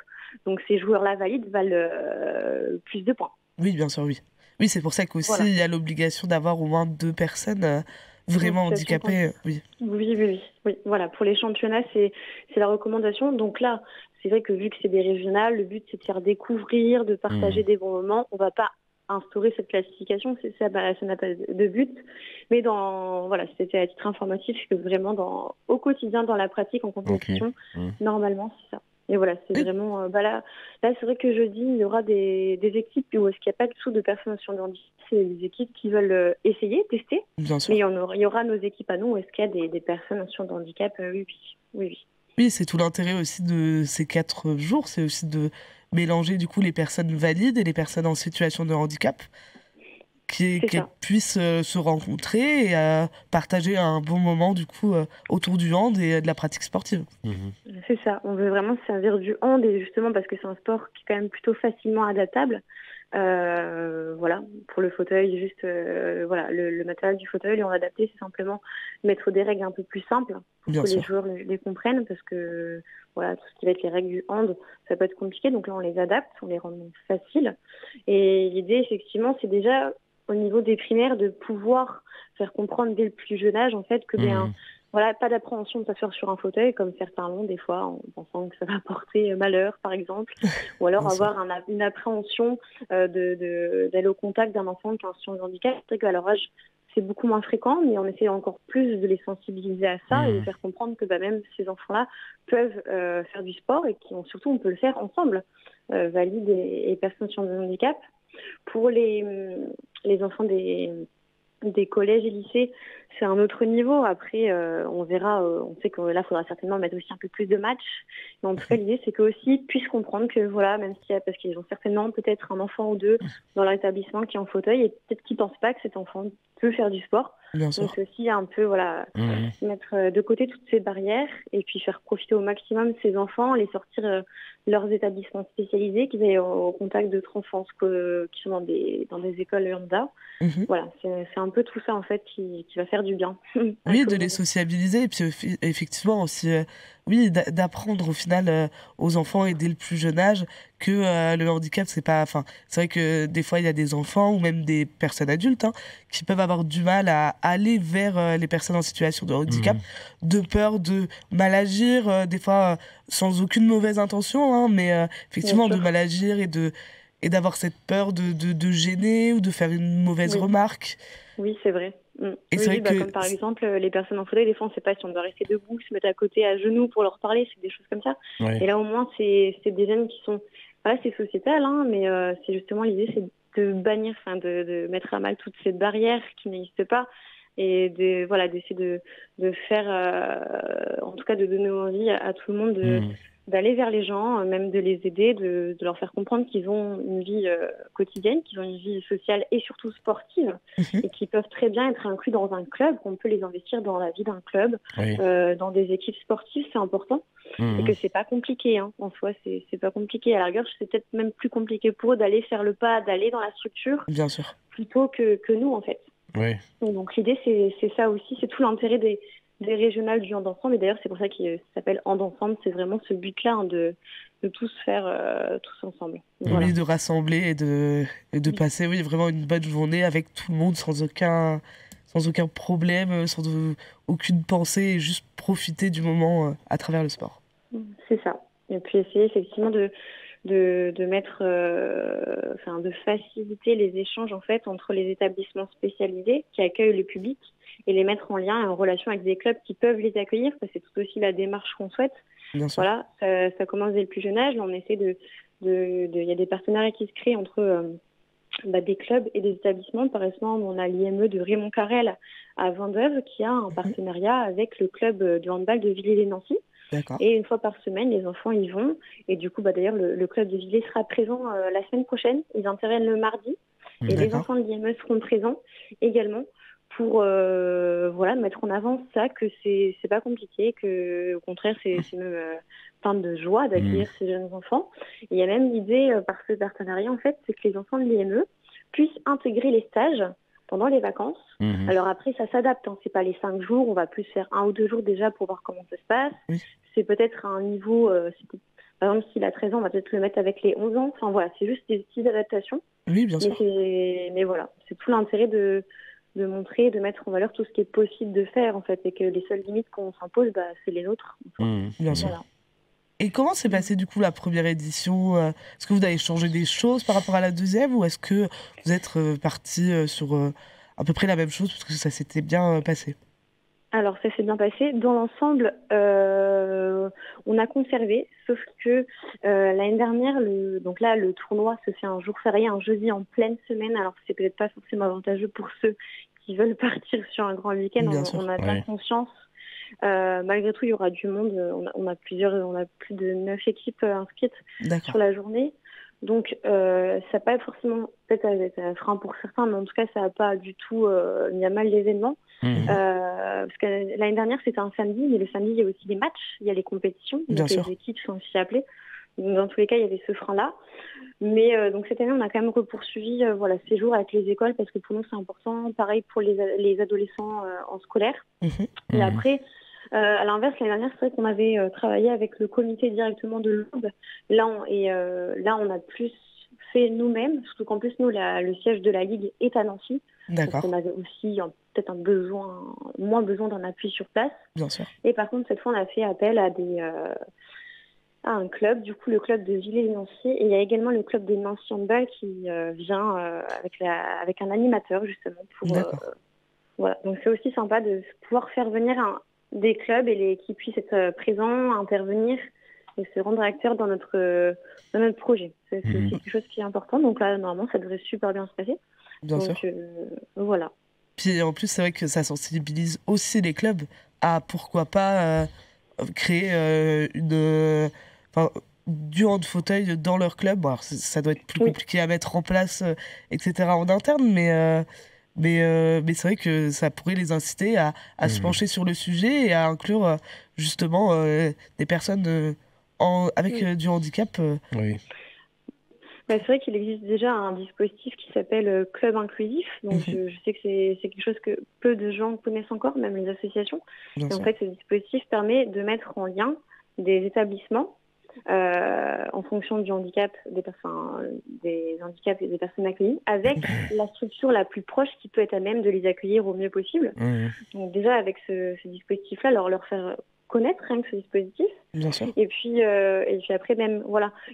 donc ces joueurs-là valides valent plus de points. Oui, bien sûr, oui. Oui, c'est pour ça qu'aussi, il y a l'obligation d'avoir au moins 2 personnes vraiment handicapées. Oui, voilà, pour les championnats, c'est la recommandation. Donc là, c'est vrai que vu que c'est des régionales, le but, c'est de faire découvrir, de partager des bons moments. On ne va pas instaurer cette classification, ça n'a pas de but. Mais c'était à titre informatif que vraiment au quotidien, dans la pratique, en compétition, normalement, c'est ça. Et voilà, c'est vraiment... là, c'est vrai que jeudi, il y aura des équipes où est-ce qu'il n'y a pas du tout de personnes en situation de handicap. C'est des équipes qui veulent essayer, tester. Bien sûr. Mais il y aura nos équipes à nous où est-ce qu'il y a des personnes en situation de handicap. Oui. Oui, c'est tout l'intérêt aussi de ces 4 jours. C'est aussi de mélanger du coup les personnes valides et les personnes en situation de handicap, qu'elles puissent se rencontrer et partager un bon moment du coup autour du hand et de la pratique sportive. C'est ça, on veut vraiment se servir du hand, et justement parce que c'est un sport qui est quand même plutôt facilement adaptable. Pour le fauteuil, juste le matériel du fauteuil, on va adapter, c'est simplement mettre des règles un peu plus simples pour que les joueurs les comprennent, parce que tout ce qui va être les règles du hand, ça peut être compliqué, donc là on les adapte, on les rend faciles. Et l'idée effectivement, c'est déjà au niveau des primaires de pouvoir faire comprendre dès le plus jeune âge en fait que pas d'appréhension de s'asseoir sur un fauteuil comme certains l'ont des fois en pensant que ça va porter malheur par exemple, ou alors avoir une appréhension d'aller au contact d'un enfant qui est en situation de handicap. C'est vrai qu'à leur âge c'est beaucoup moins fréquent, mais on essaie encore plus de les sensibiliser à ça et de faire comprendre que même ces enfants-là peuvent faire du sport et surtout on peut le faire ensemble, valides et personnes en situation de handicap. Pour les enfants des collèges et lycées, c'est un autre niveau. Après, on verra, on sait que là, il faudra certainement mettre aussi un peu plus de matchs. Mais en tout cas, l'idée, c'est qu'eux aussi puissent comprendre que, même parce qu'ils ont certainement peut-être un enfant ou 2 dans leur établissement qui est en fauteuil et peut-être qu'ils ne pensent pas que cet enfant peut faire du sport. Bien sûr. Donc, c'est aussi un peu, mettre de côté toutes ces barrières et puis faire profiter au maximum ces enfants, les sortir de leurs établissements spécialisés, qu'ils aient au contact d'autres enfants qui sont dans des écoles lambda. Voilà, c'est un peu tout ça en fait qui va faire du bien. Oui, de les sociabiliser et puis effectivement aussi, d'apprendre au final aux enfants et dès le plus jeune âge que le handicap c'est vrai que des fois il y a des enfants ou même des personnes adultes qui peuvent avoir du mal à aller vers les personnes en situation de handicap, de peur de mal agir, des fois sans aucune mauvaise intention, mais effectivement de mal agir et d'avoir cette peur de gêner ou de faire une mauvaise remarque. Oui, c'est vrai. Et c'est vrai que... Comme par exemple, les personnes en fauteuil, des fois, on ne sait pas si on doit rester debout, se mettre à côté, à genoux pour leur parler, c'est des choses comme ça. Ouais. Et là, au moins, c'est des jeunes qui sont... c'est sociétal, mais c'est justement l'idée, c'est de bannir, de mettre à mal toutes ces barrières qui n'existent pas et d'essayer de faire, en tout cas, de donner envie à tout le monde d'aller vers les gens, même de les aider, de leur faire comprendre qu'ils ont une vie quotidienne, qu'ils ont une vie sociale et surtout sportive, et qu'ils peuvent très bien être inclus dans un club, qu'on peut les investir dans la vie d'un club, dans des équipes sportives, c'est important, et que c'est pas compliqué, en soi, c'est pas compliqué. À la rigueur, c'est peut-être même plus compliqué pour eux d'aller faire le pas, d'aller dans la structure, bien sûr, plutôt que nous, en fait. Ouais. Donc l'idée, c'est ça aussi, c'est tout l'intérêt des régionales du hand ensemble, et d'ailleurs c'est pour ça qu'il s'appelle hand ensemble, c'est vraiment ce but-là de tous faire tous ensemble. Voilà. Oui, de rassembler et de passer vraiment une bonne journée avec tout le monde sans aucun problème, sans aucune pensée, et juste profiter du moment à travers le sport. C'est ça. Et puis essayer effectivement de de mettre, de faciliter les échanges en fait entre les établissements spécialisés qui accueillent le public et les mettre en lien et en relation avec des clubs qui peuvent les accueillir, parce que c'est tout aussi la démarche qu'on souhaite. Voilà, ça commence dès le plus jeune âge. Là, on essaie il y a des partenariats qui se créent entre des clubs et des établissements. Par exemple, on a l'IME de Raymond Carrel à Vendœuvre qui a un partenariat avec le club de handball de Villers-lès-Nancy. D'accord. Et une fois par semaine, les enfants y vont. Et du coup, d'ailleurs, le club de Villers sera présent la semaine prochaine. Ils interviennent le mardi. Et les enfants de l'IME seront présents également pour mettre en avant ça, que c'est pas compliqué, que au contraire, c'est même plein de joie d'accueillir ces jeunes enfants. Et il y a même l'idée, par ce partenariat, en fait, c'est que les enfants de l'IME puissent intégrer les stages pendant les vacances. Alors après, ça s'adapte. C'est pas les 5 jours. On va plus faire 1 ou 2 jours déjà pour voir comment ça se passe. Oui. C'est peut-être à un niveau... par exemple, s'il a 13 ans, on va peut-être le mettre avec les 11 ans. Enfin voilà, c'est juste des petites adaptations. Oui, bien sûr. Mais voilà, c'est tout l'intérêt de montrer, de mettre en valeur tout ce qui est possible de faire, en fait. Et que les seules limites qu'on s'impose, c'est les nôtres. Bien sûr. Voilà. Et comment s'est passée du coup la première édition ? Est-ce que vous avez changé des choses par rapport à la deuxième, ou est-ce que vous êtes partis sur à peu près la même chose parce que ça s'était bien passé ? Alors ça s'est bien passé. Dans l'ensemble, on a conservé, sauf que l'année dernière, le tournoi se fait un jour férié, un jeudi en pleine semaine. Alors c'est peut-être pas forcément avantageux pour ceux qui veulent partir sur un grand week-end. On a bien conscience. Malgré tout, il y aura du monde. On a plus de 9 équipes inscrites sur la journée. Donc, ça n'a pas forcément, peut-être un frein pour certains, mais en tout cas, ça n'a pas du tout mis à mal l'événement. Parce que l'année dernière, c'était un samedi, mais le samedi, il y a aussi des matchs, il y a les compétitions, donc les équipes sont aussi appelées. Donc, dans tous les cas, il y avait ce frein-là. Mais donc cette année, on a quand même poursuivi ces jours avec les écoles, parce que pour nous, c'est important. Pareil pour les adolescents en scolaire. Et après, à l'inverse, l'année dernière, c'est vrai qu'on avait travaillé avec le comité directement de l'Aube. Là, on a plus fait nous-mêmes, surtout qu'en plus, nous, le siège de la Ligue est à Nancy. D'accord. Donc on avait aussi peut-être moins besoin d'un appui sur place. Bien sûr. Et par contre, cette fois, on a fait appel à un club, du coup le club de Villers-lès-Nancy, et il y a également le club de Nancy Handball qui vient avec un animateur justement pour voilà. Donc c'est aussi sympa de pouvoir faire venir des clubs et qui puissent être présents, intervenir et se rendre acteurs dans notre projet. C'est aussi quelque chose qui est important. Donc là, normalement, ça devrait super bien se passer. Bien sûr. Voilà. Puis en plus, c'est vrai que ça sensibilise aussi les clubs à pourquoi pas créer du hand-fauteuil dans leur club. Bon, alors, ça doit être plus compliqué à mettre en place, etc. en interne, mais c'est vrai que ça pourrait les inciter à se pencher sur le sujet et à inclure justement des personnes avec du handicap. Oui. C'est vrai qu'il existe déjà un dispositif qui s'appelle Club Inclusif. Donc je sais que c'est quelque chose que peu de gens connaissent encore, même les associations. Et en fait, ce dispositif permet de mettre en lien des établissements en fonction du handicap des handicaps et des personnes accueillies, avec la structure la plus proche qui peut être à même de les accueillir au mieux possible. Donc déjà, avec ce dispositif-là, leur faire connaître rien que ce dispositif. Bien sûr. Et puis après, même,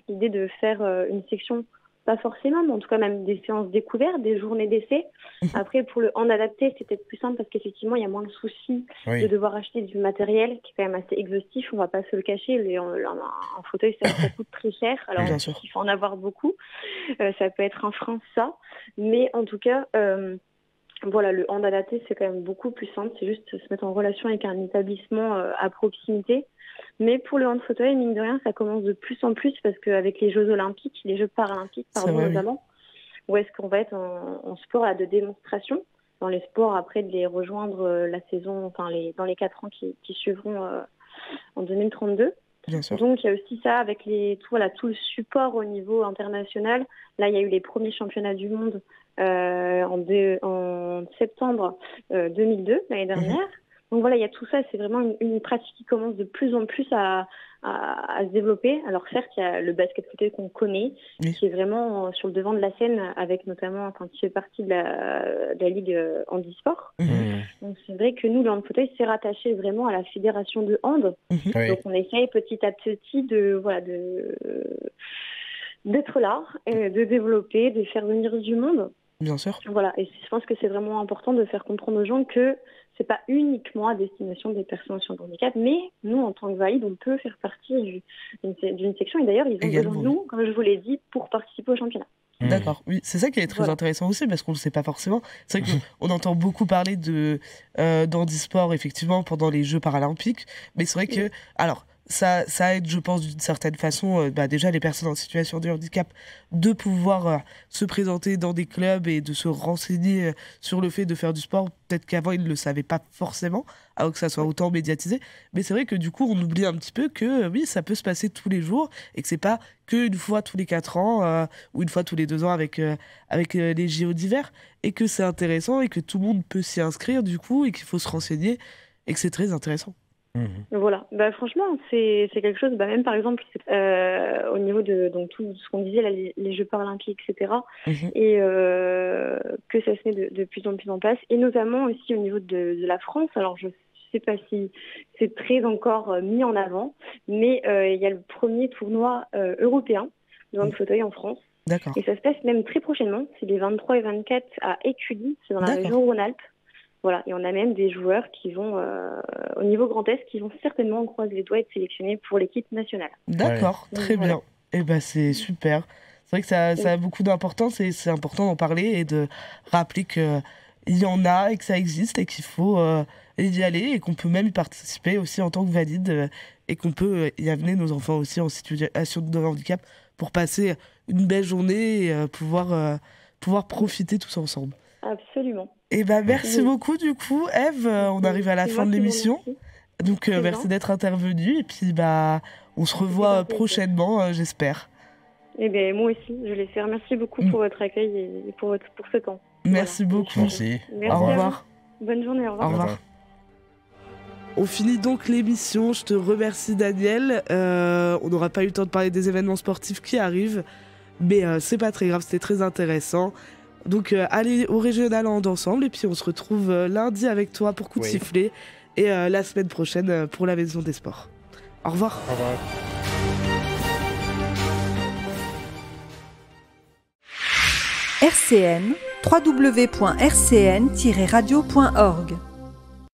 l'idée de faire une section, pas forcément, mais en tout cas même des séances découvertes, des journées d'essai. Après, pour le hand adapté, c'est peut-être plus simple parce qu'effectivement, il y a moins de soucis de devoir acheter du matériel qui est quand même assez exhaustif. On va pas se le cacher. Un fauteuil, ça coûte très cher. Alors, il faut en avoir beaucoup. Ça peut être un frein, ça. Mais en tout cas... le hand adapté, c'est quand même beaucoup plus simple. C'est juste se mettre en relation avec un établissement à proximité. Mais pour le hand fauteuil, mine de rien, ça commence de plus en plus parce qu'avec les Jeux Olympiques, les Jeux Paralympiques, notamment, où est-ce qu'on va être en sport de démonstration, dans les sports après de les rejoindre la saison, dans les 4 ans qui suivront en 2032. Bien sûr. Donc il y a aussi ça avec tout le support au niveau international. Là, il y a eu les premiers championnats du monde en septembre 2002, l'année dernière. Donc voilà, il y a tout ça, c'est vraiment une pratique qui commence de plus en plus à se développer. Alors certes, il y a le basket fauteuil qu'on connaît, qui est vraiment sur le devant de la scène, avec notamment, qui fait partie de la Ligue handisport. Donc c'est vrai que nous, le hand fauteuil, c'est rattaché vraiment à la fédération de hand. Donc on essaye petit à petit d'être là, et de développer, de faire venir du monde. Bien sûr. Voilà, et je pense que c'est vraiment important de faire comprendre aux gens que c'est pas uniquement à destination des personnes en situation de handicap, mais nous, en tant que valides, on peut faire partie d'une section. Et d'ailleurs, ils ont besoin de nous, comme je vous l'ai dit, pour participer au championnat. D'accord, oui, c'est ça qui est très intéressant aussi, parce qu'on ne le sait pas forcément. C'est vrai qu'on entend beaucoup parler d'handisport, effectivement, pendant les Jeux paralympiques, mais c'est vrai que... Alors, ça aide, je pense, d'une certaine façon, déjà les personnes en situation de handicap de pouvoir se présenter dans des clubs et de se renseigner sur le fait de faire du sport. Peut-être qu'avant, ils ne le savaient pas forcément, avant que ça soit autant médiatisé. Mais c'est vrai que du coup, on oublie un petit peu que oui, ça peut se passer tous les jours et que c'est pas qu'une fois tous les 4 ans ou une fois tous les 2 ans avec les JO d'hiver, et que c'est intéressant et que tout le monde peut s'y inscrire du coup et qu'il faut se renseigner et que c'est très intéressant. Voilà, franchement, c'est quelque chose, même par exemple, au niveau de donc, tout ce qu'on disait, là, les Jeux paralympiques, etc., et que ça se met de plus en plus en place, et notamment aussi au niveau de la France. Alors, je ne sais pas si c'est très encore mis en avant, mais il y a le premier tournoi européen de hand fauteuil en France. D'accord. Et ça se passe même très prochainement, c'est les 23 et 24 à Écully, c'est dans la région Rhône-Alpes. Voilà, et on a même des joueurs qui vont, au niveau Grand Est, qui vont certainement, on croise les doigts, être sélectionnés pour l'équipe nationale. D'accord, très bien. Et c'est super. C'est vrai que ça a beaucoup d'importance et c'est important d'en parler et de rappeler qu'il y en a et que ça existe et qu'il faut y aller et qu'on peut même y participer aussi en tant que valide et qu'on peut y amener nos enfants aussi en situation de handicap pour passer une belle journée et pouvoir profiter tous ensemble. Absolument. Et merci beaucoup du coup, Ève. On arrive à la fin de l'émission. Donc merci d'être intervenue et puis on se revoit prochainement, j'espère. Et moi aussi, je l'espère. Merci beaucoup pour votre accueil et pour ce temps. Merci beaucoup. Merci. Au revoir. Bonne journée, au revoir. Au revoir. On finit donc l'émission. Je te remercie, Daniel. On n'aura pas eu le temps de parler des événements sportifs qui arrivent, mais c'est pas très grave, c'était très intéressant. Donc allez au régional en ensemble et puis on se retrouve lundi avec toi pour Coup de sifflet et la semaine prochaine pour la Maison des Sports. Au revoir. Au revoir. RCN, www.rcn-radio.org